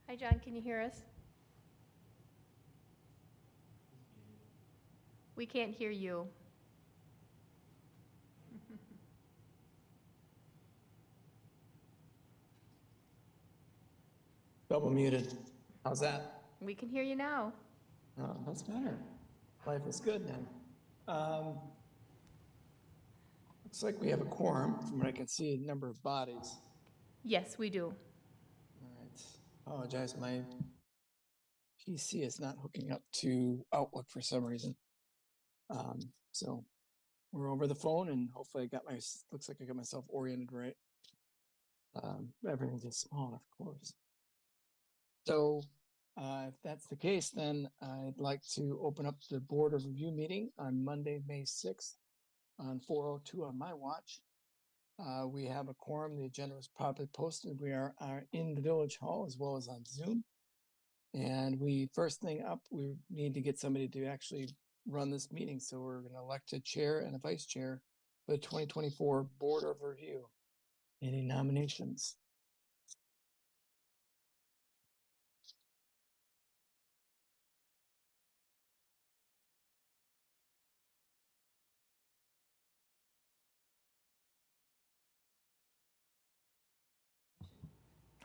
Hi, John, can you hear us? We can't hear you. Double muted. How's that? We can hear you now. Oh, that's better. Life is good then. Looks like we have a quorum from what I can see, a number of bodies. Yes, we do. All right. Apologize, my PC is not hooking up to Outlook for some reason. So we're over the phone and hopefully looks like I got myself oriented right. Everything's just small, of course. So if that's the case, then I'd like to open up the Board of Review meeting on Monday, May 6th on 4:02 on my watch. We have a quorum. The agenda was properly posted. We are in the Village Hall as well as on Zoom. And first thing up, we need to get somebody to actually run this meeting. So we're going to elect a chair and a vice chair for the 2024 Board of Review. Any nominations?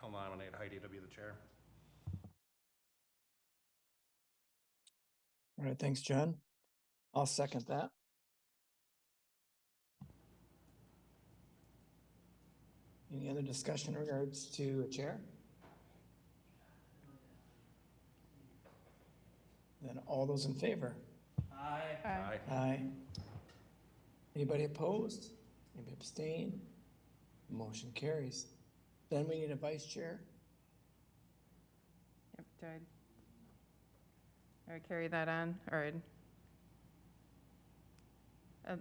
I'll nominate Heidi to be the chair. All right, thanks, John. I'll second that. Any other discussion in regards to a chair? Then all those in favor? Aye. Aye. Aye. Anybody opposed? Anybody abstain? Motion carries. Then we need a vice chair. Yep, do I carry that on, or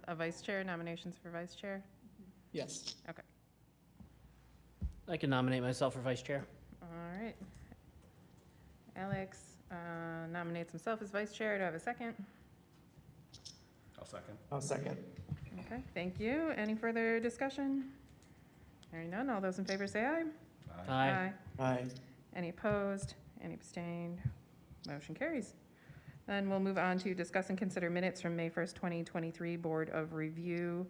a vice chair, nominations for vice chair? Yes. Okay, I can nominate myself for vice chair. all right. Alex nominates himself as vice chair. Do I have a second? I'll second. I'll second. Okay, thank you. Any further discussion? Hearing none, all those in favor say aye. Aye. Aye. Any opposed? Any abstained? Motion carries. Then we'll move on to discuss and consider minutes from May 1st, 2023 Board of Review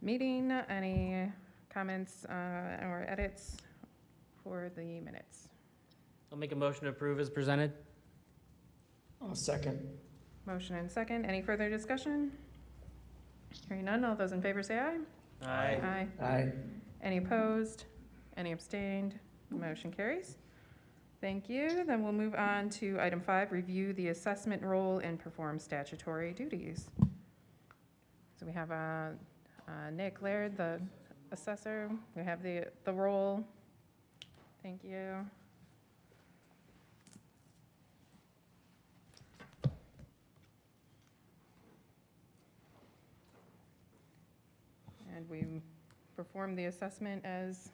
meeting. Any comments or edits for the minutes? I'll make a motion to approve as presented. I'll second. Motion and second. Any further discussion? Hearing none, all those in favor say aye. Aye. Aye. Any opposed? Any abstained? Motion carries. Thank you. Then we'll move on to item 5, review the assessment role and perform statutory duties. So we have Nick Laird, the assessor. We have the role. Thank you. And we perform the assessment as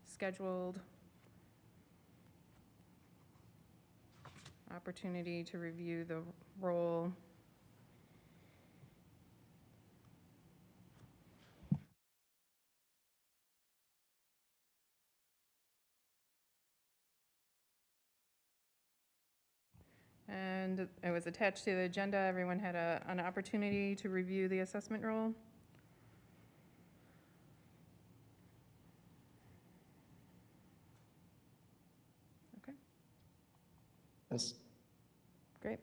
scheduled. Opportunity to review the role. And it was attached to the agenda. Everyone had an opportunity to review the assessment role. Okay, Yes. great.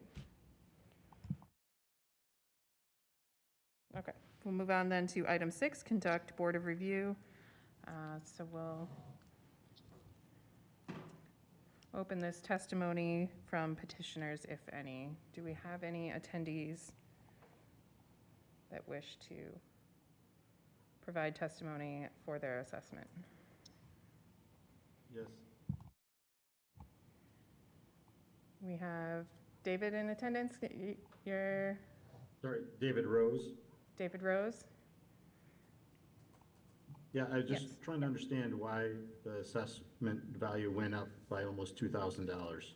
Okay, we'll move on then to item 6, conduct board of review. So we'll open this testimony from petitioners, if any. Do we have any attendees that wish to provide testimony for their assessment? Yes. We have David in attendance. You're Sorry, David Rose. David Rose. Yeah, I was just Yes. trying to understand why the assessment value went up by almost $2,000.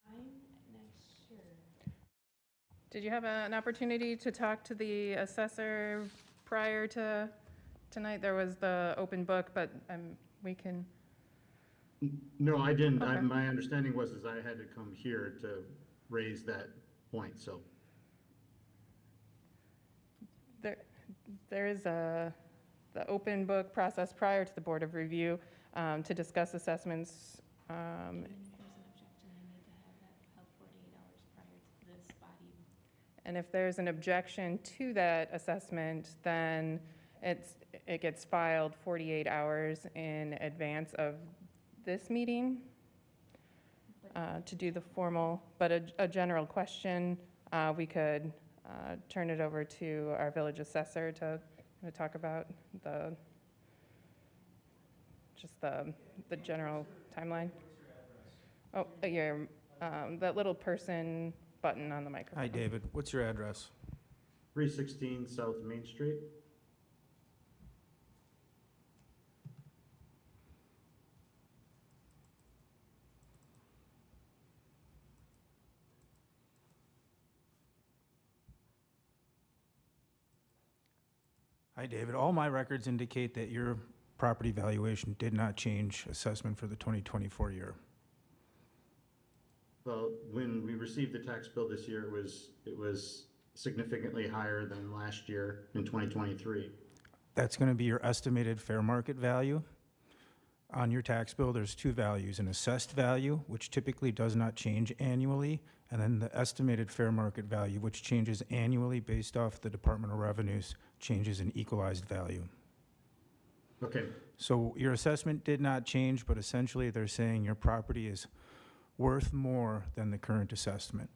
I'm not sure. Did you have an opportunity to talk to the assessor prior to tonight? There was the open book, but we can, No, I didn't. Okay. My understanding was I had to come here to raise that point, so. there is the open book process prior to the Board of Review to discuss assessments. There's an objection, I need to have that held 48 hours prior to this body. And if there's an objection to that assessment, then it gets filed 48 hours in advance of this meeting to do the formal, but a general question, we could turn it over to our village assessor to talk about just the general timeline. Oh, yeah, that little person button on the microphone. Hi, David. What's your address? 316 South Main Street. Hi, David. All my records indicate that your property valuation did not change assessment for the 2024 year. Well, when we received the tax bill this year, it was significantly higher than last year in 2023. That's going to be your estimated fair market value. On your tax bill, there's two values, an assessed value, which typically does not change annually, and then the estimated fair market value, which changes annually based off the Department of Revenue's changes in equalized value. Okay, So your assessment did not change, but essentially they're saying your property is worth more than the current assessment.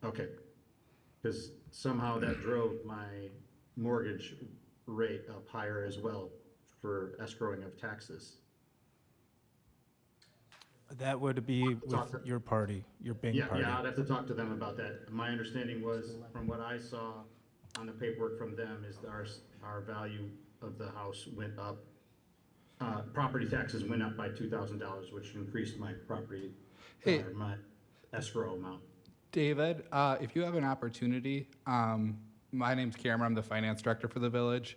okay. Because somehow that drove my mortgage rate up higher as well for escrowing of taxes. That would be with your party, your Bing Yeah, party. yeah, I'd have to talk to them about that. My understanding was, from what I saw on the paperwork from them, is our value of the house went up. Property taxes went up by $2,000, which increased my property, Hey. my escrow amount. David, if you have an opportunity, my name's Cameron, I'm the finance director for the village.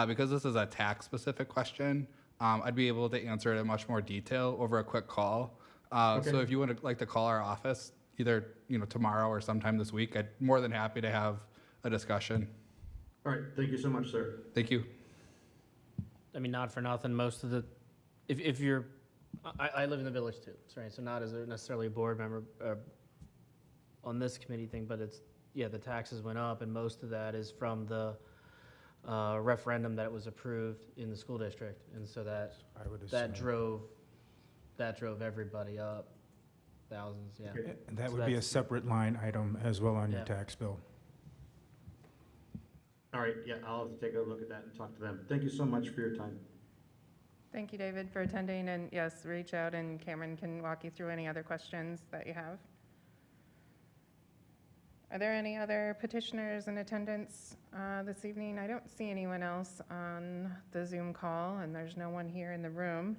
Because this is a tax-specific question, I'd be able to answer it in much more detail over a quick call. Okay. So if you would like to call our office, either tomorrow or sometime this week, I'd more than happy to have a discussion. All right, thank you so much, sir. Thank you. I mean, not for nothing, most of the, if you're, I live in the village too, right? So not as necessarily a board member on this committee thing, but it's, yeah, the taxes went up, and most of that is from the referendum that was approved in the school district, and so that I would assume. that drove everybody up thousands, yeah. Okay. And that So would be a that's- separate line item as well on your Yeah. tax bill. All right, yeah, I'll have to take a look at that and talk to them. Thank you so much for your time. Thank you, David, for attending, and yes, reach out and Cameron can walk you through any other questions that you have. Are there any other petitioners in attendance this evening? I don't see anyone else on the Zoom call, and there's no one here in the room.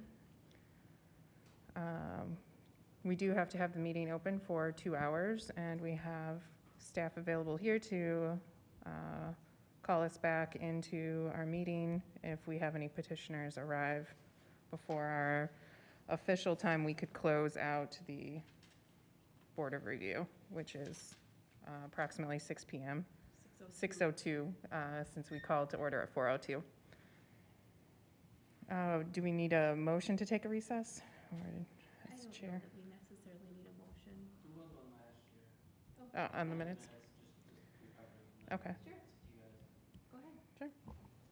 We do have to have the meeting open for 2 hours, and we have staff available here to call us back into our meeting if we have any petitioners arrive before our official time we could close out the Board of Review, which is approximately 6 p.m. 6:02, since we called to order at 4:02. Do we need a motion to take a recess? Or I as don't know chair? that we necessarily need a motion. Oh, on the minutes? Okay. Sure. Go ahead.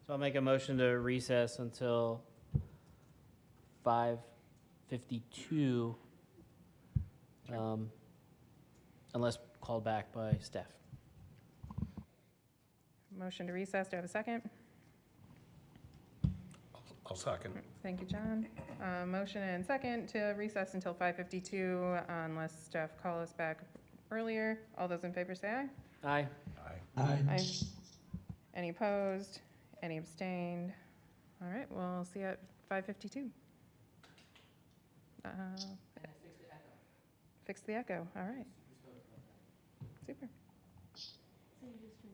So I'll make a motion to recess until 5:52, unless called back by staff. Motion to recess, do I have a second? I'll second. Thank you, John. Motion and second to recess until 5:52 unless staff call us back earlier. All those in favor say aye. Aye. Aye. Aye. Any opposed? Any abstained? All right, we'll see you at 5:52. Fix the echo, all right. Super. say just